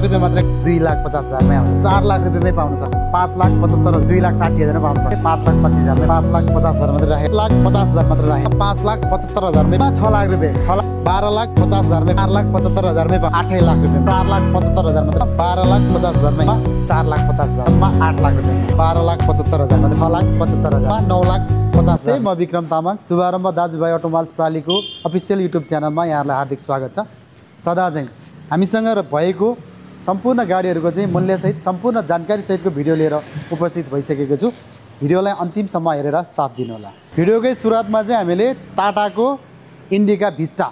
रुपैयाँ मात्र 2,50,000मै आउँछ। 4 लाख रुपैयाँमै पाउन सक्छ। 5,75,000 2,60,000मै पाउन सक्छ। 5,25,000 5,50,000 मात्र राखे। 1,50,000 मात्र राखे। 5,75,000मै 6 लाख रुपैयाँ 12,50,000मै 4,75,000मै 8 लाख रुपैयाँ 4,75,000 मात्र 12,50,000मै 4,50,000 8 लाख रुपैयाँ 12,75,000 मात्र 6,75,000 9,50,000। म विक्रम तामाङ शुभारम्भ दाजुभाइ अटोमोबाइल्स प्रालीको अफिसियल युट्युब च्यानलमा यहाँहरूलाई हार्दिक स्वागत छ। सदा चाहिँ हामीसँग भएको सम्पूर्ण गाडीहरूको चाहिँ मूल्यसहित सम्पूर्ण जानकारीसहितको भिडियो लिएर उपस्थित भइसकेको छु। भिडियोलाई अन्तिमसम्म हेरेर साथ दिनुहोला। भिडियोकै सुरुवातमा चाहिँ हामीले टाटाको इन्डिका भिस्टा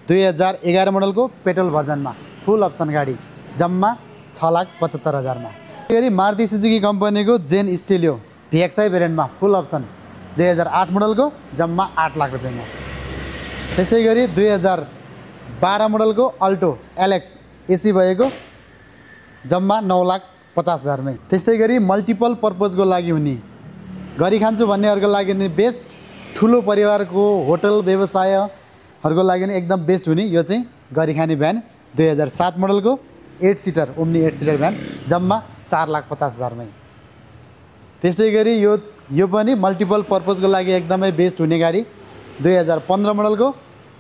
2011 मोडलको पेट्रोल भर्जनमा फुल अप्सन गाडी जम्मा 6,75,000मा। फेरि मारुति सुजुकी कम्पनीको जेन स्टेलियो VXI भेरिएन्टमा फुल अप्सन 2008 मोडलको जम्मा 8 लाख रुपैयाँमा। त्यस्तै गरी 2012 मोडलको अल्टो एलेक्स एसी भएको जम्मा 9,50,000मै। त्यस्तै गरी मल्टिपल पर्पजको लागि हुने गरी खान्छु भन्नेहरूको लागि नि बेस्ट, ठुलो परिवारको होटल व्यवसायहरूको लागि नि एकदम बेस्ट हुने यो चाहिँ गरी खाने भ्यान 2007 मोडलको 8 सिटर ओम्नी 8 सिटर भ्यान जम्मा 4,50,000मै। त्यस्तै गरी यो पनि मल्टिपल पर्पजको लागि एकदमै बेस्ट हुने गाडी 2015 मोडलको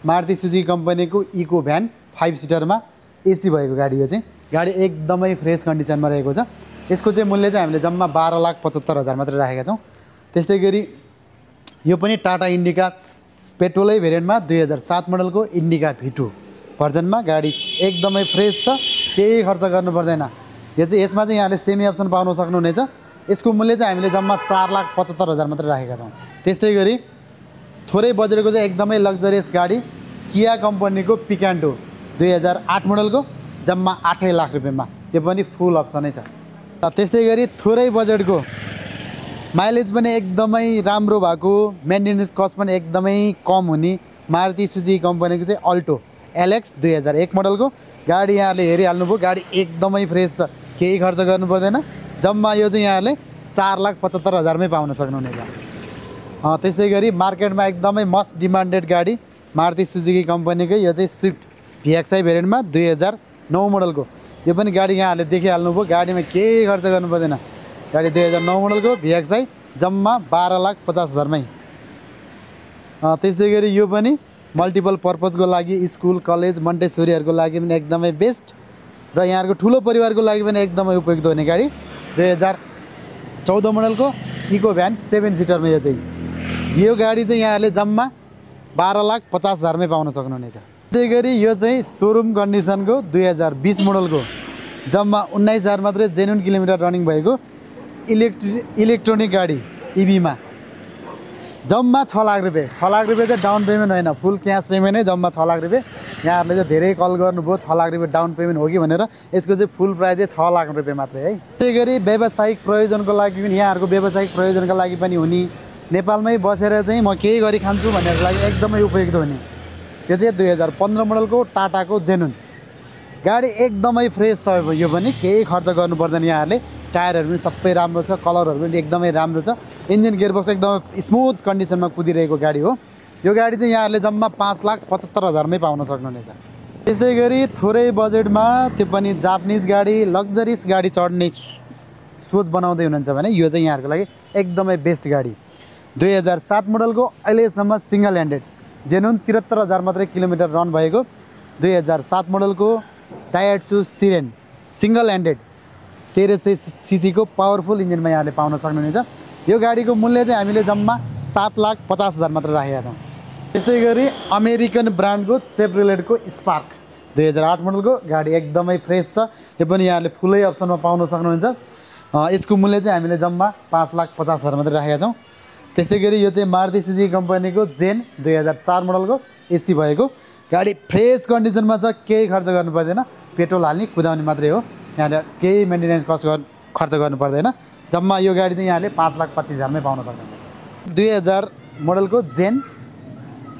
मारुति सुजुकी कम्पनीको इको भ्यान 5 सिटरमा एसी भएको गाडी। यो चाहिँ गाडी एकदमै फ्रेस कन्डिसनमा रहेको छ। यसको चाहिँ मूल्य चाहिँ हामीले जम्मा 12,75,000 मात्रै राखेका छौँ। त्यस्तै गरी यो पनि टाटा इन्डिका पेट्रोलै भेरिएन्टमा 2007 मोडलको इन्डिका V2 भर्जनमा गाडी एकदमै फ्रेस छ, केही खर्च गर्नु पर्दैन। यसमा चाहिँ यहाँले सेमी अप्सन पाउन सक्नुहुनेछ। यसको मूल्य चाहिँ हामीले जम्मा 4,75,000 मात्रै राखेका छौँ। त्यस्तै गरी थोरै बजेटको चाहिँ एकदमै लग्जरियस गाडी किया कम्पनीको पिकान्टो 2008 मोडलको जम्मा 8 लाख रुपैयाँमा। यो पनि फुल अप्सनै छ। त्यस्तै गरी थोरै बजेटको माइलेज पनि एकदमै राम्रो भएको, मेन्टेनेन्स कस्ट पनि एकदमै कम हुने मारुति सुजुकी कम्पनीको चाहिँ अल्टो एलेक्स 2001 मोडलको गाडी यहाँहरूले हेरिहाल्नुभयो। गाडी एकदमै फ्रेस छ, केही खर्च गर्नु पर्दैन। जम्मा यो चाहिँ यहाँहरूले 4,75,000मै पाउन सक्नुहुनेछ। त्यस्तै गरी मार्केटमा एकदमै मस्ट डिमान्डेड गाडी मारुति सुजुकी कम्पनीकै यो चाहिँ स्विफ्ट VXI भेरिएन्टमा 2009 मोडलको यो पनि गाडी यहाँहरूले देखिहाल्नुभयो। गाडीमा केही खर्च गर्नु पर्दैन। गाडी 2009 मोडलको VXI जम्मा 12,50,000मै। त्यस्तै गरी यो पनि मल्टिपल पर्पजको लागि स्कुल कलेज मन्टेसोरीहरूको लागि पनि एकदमै बेस्ट र यहाँहरूको ठुलो परिवारको लागि पनि एकदमै उपयुक्त हुने गाडी 2014 मोडलको इको भ्यान 7 सिटरमा। यो गाडी चाहिँ यहाँहरूले जम्मा 12,50,000मै पाउन सक्नुहुनेछ। त्यही गरी यो चाहिँ सोरुम कन्डिसनको 2020 मोडलको जम्मा 19,000 मात्रै जेन्युन किलोमिटर रनिङ भएको इलेक्ट्रोनिक गाडी EVमा जम्मा 6 लाख रुपैयाँ। 6 लाख रुपैयाँ चाहिँ डाउन पेमेन्ट होइन, फुल क्यास पेमेन्टै जम्मा 6 लाख रुपैयाँ। यहाँहरूले चाहिँ धेरै कल गर्नुभयो 6 लाख रुपैयाँ डाउन पेमेन्ट हो कि भनेर। यसको चाहिँ फुल प्राइस चाहिँ 6 लाख रुपैयाँ मात्रै है। त्यही गरी व्यावसायिक प्रयोजनको लागि पनि यहाँहरूको व्यावसायिक प्रयोजनका लागि पनि हुने, नेपालमै बसेर चाहिँ म केही गरी खान्छु भन्नेहरूको लागि एकदमै उपयुक्त हुने यो चाहिँ 2015 मोडलको टाटाको जेनुन गाडी एकदमै फ्रेस छ। यो पनि केही खर्च गर्नु पर्दैन। यहाँहरूले टायरहरू पनि सबै राम्रो छ, कलरहरू पनि एकदमै राम्रो छ, इन्जिन गियरबक्स एकदमै स्मुथ कन्डिसनमा कुदिरहेको गाडी हो। यो गाडी चाहिँ यहाँहरूले जम्मा 5,75,000मै पाउन सक्नुहुनेछ। त्यस्तै गरी थोरै बजेटमा त्यो पनि जापानिज गाडी लग्जरियस गाडी चढ्ने सोच बनाउँदै हुनुहुन्छ भने यो चाहिँ यहाँहरूको लागि एकदमै बेस्ट गाडी 2007 मोडलको अहिलेसम्म सिङ्गल ह्यान्डेड जेनुन 73,000 मात्रै किलोमिटर रन भएको 2007 मोडलको डायट्सु सिरेन सिङ्गल ह्यान्डेड 1300 cc को पावरफुल इन्जिनमा यहाँले पाउन सक्नुहुनेछ। यो गाडीको मूल्य चाहिँ हामीले जम्मा 7,50,000 मात्र राखेका छौँ। त्यस्तै गरी अमेरिकन ब्रान्डको चेभरोलेटको स्पार्क 2008 मोडलको गाडी एकदमै फ्रेस छ। यो पनि यहाँले फुलै अप्सनमा पाउन सक्नुहुन्छ। यसको मूल्य चाहिँ हामीले जम्मा 5,50,000 मात्र राखेका छौँ। त्यस्तै गरी यो चाहिँ मारुति सुजुकी कम्पनीको जेन 2004 मोडलको एसी भएको गाडी फ्रेस कन्डिसनमा छ, केही खर्च गर्नु पर्दैन, पेट्रोल हाल्ने कुदाउने मात्रै हो। यहाँले केही मेन्टेनेन्स कस्ट खर्च गर्नु पर्दैन। जम्मा यो गाडी चाहिँ यहाँले 5,25,000मै पाउन सक्नुहुन्छ। 2000 मोडलको जेन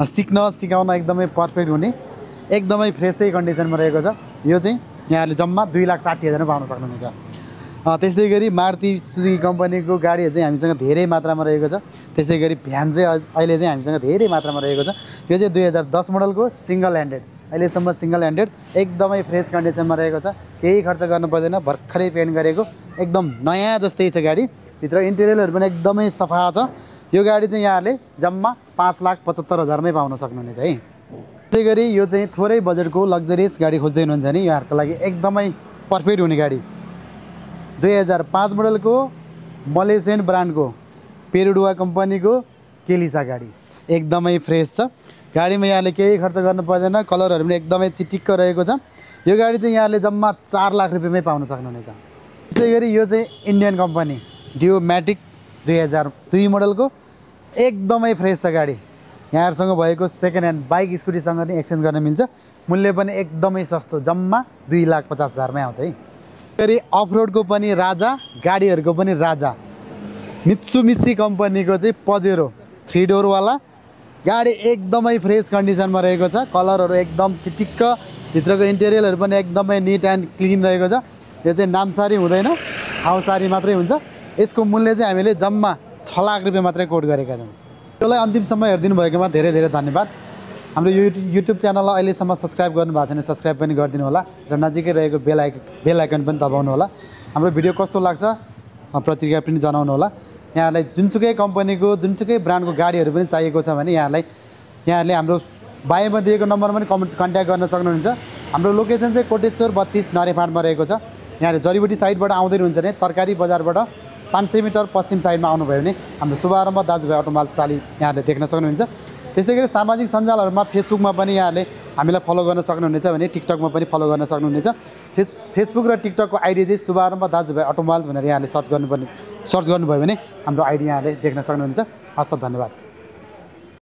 सिकाउन एकदमै पर्फेक्ट हुने एकदमै फ्रेसै कन्डिसनमा रहेको छ। यो चाहिँ यहाँले जम्मा 2,60,000मै पाउन सक्नुहुनेछ। त्यस्तै गरी मारुति सुजुकी कम्पनीको गाडीहरू चाहिँ हामीसँग धेरै मात्रामा रहेको छ। त्यस्तै गरी भ्यान चाहिँ अहिले चाहिँ हामीसँग धेरै मात्रामा रहेको छ। यो चाहिँ 2010 मोडलको सिङ्गल ह्यान्डेड अहिलेसम्म सिंगल ह्यान्डेड एकदमै फ्रेस कन्डिसनमा रहेको छ केही खर्च गर्नु पर्दैन भर्खरै पेन्ट गरेको एकदम नयाँ जस्तै छ गाडी भित्र इन्टेरियरहरू पनि एकदमै सफा छ यो गाडी चाहिँ यहाँहरूले जम्मा 5,75,000मै पाउन सक्नुहुनेछ है त्यसै गरी यो चाहिँ थोरै बजेटको लग्जरियस गाडी खोज्दै हुनुहुन्छ भने यहाँहरूको लागि एकदमै पर्फेक्ट हुने गाडी 2005 मोडलको मलेसियन ब्रान्डको पेरुडुवा कम्पनीको केलिसा गाडी एकदमै फ्रेस छ गाडीमा यहाँले केही खर्च गर्नु पर्दैन कलरहरू पनि एकदमै चिटिक्क रहेको छ यो गाडी चाहिँ यहाँले जम्मा 4 लाख रुपियाँमै पाउन सक्नुहुनेछ त्यसै गरी यो चाहिँ इन्डियन कम्पनी डियो म्याटिक्स 2002 मोडलको एकदमै फ्रेस छ गाडी यहाँहरूसँग भएको सेकेन्ड ह्यान्ड बाइक स्कुटीसँग नि एक्सचेन्ज गर्न मिल्छ मूल्य पनि एकदमै सस्तो जम्मा 2,50,000मै आउँछ है फेरि अफ रोडको पनि राजा गाडीहरूको पनि राजा मित्सुबिसी कम्पनीको चाहिँ पजेरो 3 डोरवाला गाडी एकदमै फ्रेस कन्डिसनमा रहेको छ कलरहरू एकदम चिटिक्क भित्रको इन्टेरियरहरू पनि एकदमै निट एन्ड क्लिन रहेको छ यो चाहिँ नामसारी हुँदैन आउसारी मात्रै हुन्छ यसको मूल्य चाहिँ हामीले जम्मा 6 लाख रुपियाँ मात्रै कोट गरेका छौँ त्यसलाई अन्तिमसम्म हेरिदिनु भएकोमा धेरै धेरै धन्यवाद हाम्रो युट्युब च्यानललाई अहिलेसम्म सब्सक्राइब गर्नुभएको छैन सब्सक्राइब पनि गरिदिनु होला र नजिकै रहेको बेल आइकन पनि दबाउनु होला हाम्रो भिडियो कस्तो लाग्छ प्रतिक्रिया पनि जनाउनु होला यहाँहरूलाई जुनसुकै कम्पनीको जुनसुकै ब्रान्डको गाडीहरू पनि चाहिएको छ भने यहाँहरूले हाम्रो बायोमा दिएको नम्बरमा पनि कन्ट्याक्ट गर्न सक्नुहुन्छ हाम्रो लोकेसन चाहिँ कोटेश्वर 32 नरेफाँटमा रहेको छ यहाँले जडीबुटी साइडबाट आउँदै हुनुहुन्छ भने तरकारी बजारबाट 500 मिटर पश्चिम साइडमा आउनुभयो भने हाम्रो शुभारम्भ दाजुभाइ अटोमोबाइल्स प्राली यहाँहरूले देख्न सक्नुहुन्छ त्यसै गरी सामाजिक सञ्जालहरूमा फेसबुकमा पनि यहाँहरूले हामीलाई फलो गर्न सक्नुहुनेछ भने टिकटकमा पनि फलो गर्न सक्नुहुनेछ फेसबुक र टिकटकको आइडी चाहिँ शुभारम्भ दाजुभाइ अटोमोबाइल्स भनेर यहाँले सर्च गर्नुभयो भने हाम्रो आइडी यहाँले देख्न सक्नुहुनेछ हस्त धन्यवाद